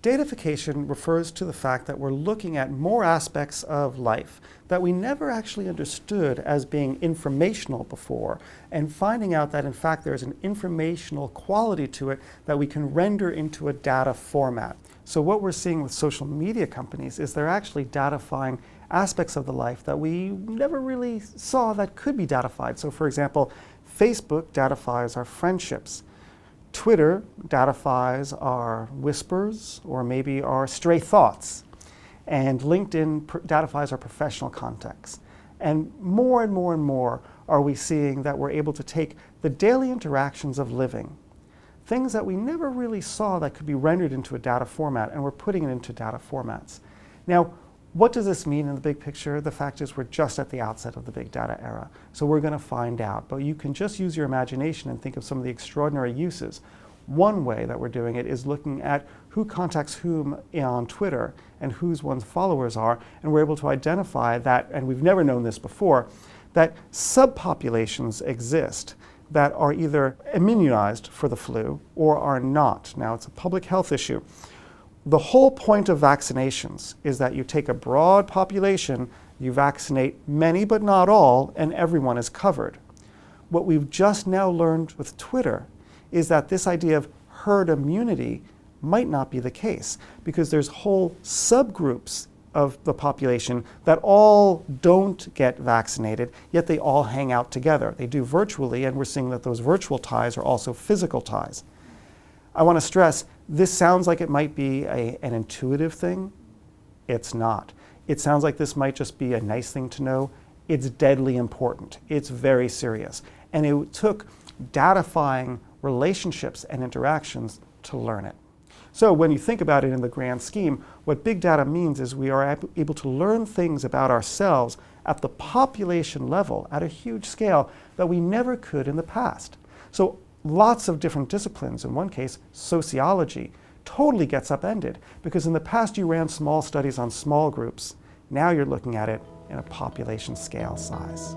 Datafication refers to the fact that we're looking at more aspects of life that we never actually understood as being informational before, and finding out that in fact there's an informational quality to it that we can render into a data format. So what we're seeing with social media companies is they're actually datafying aspects of the life that we never really saw that could be datafied. So for example, Facebook datafies our friendships. Twitter datafies our whispers or maybe our stray thoughts. And LinkedIn datafies our professional contacts. And more are we seeing that we're able to take the daily interactions of living, things that we never really saw that could be rendered into a data format, and we're putting it into data formats. Now, what does this mean in the big picture? The fact is we're just at the outset of the big data era. So we're going to find out. But you can just use your imagination and think of some of the extraordinary uses. One way that we're doing it is looking at who contacts whom on Twitter and whose one's followers are. And we're able to identify that, and we've never known this before, that subpopulations exist that are either immunized for the flu or are not. Now, it's a public health issue. The whole point of vaccinations is that you take a broad population, you vaccinate many but not all, and everyone is covered. What we've just now learned with Twitter is that this idea of herd immunity might not be the case, because there's whole subgroups of the population that all don't get vaccinated, yet they all hang out together. They do virtually, and we're seeing that those virtual ties are also physical ties. I want to stress, this sounds like it might be an intuitive thing. It's not. It sounds like this might just be a nice thing to know. It's deadly important. It's very serious. And it took datafying relationships and interactions to learn it. So when you think about it in the grand scheme, what big data means is we are able to learn things about ourselves at the population level at a huge scale that we never could in the past. So lots of different disciplines, in one case, sociology, totally gets upended, because in the past you ran small studies on small groups. Now you're looking at it in a population scale size.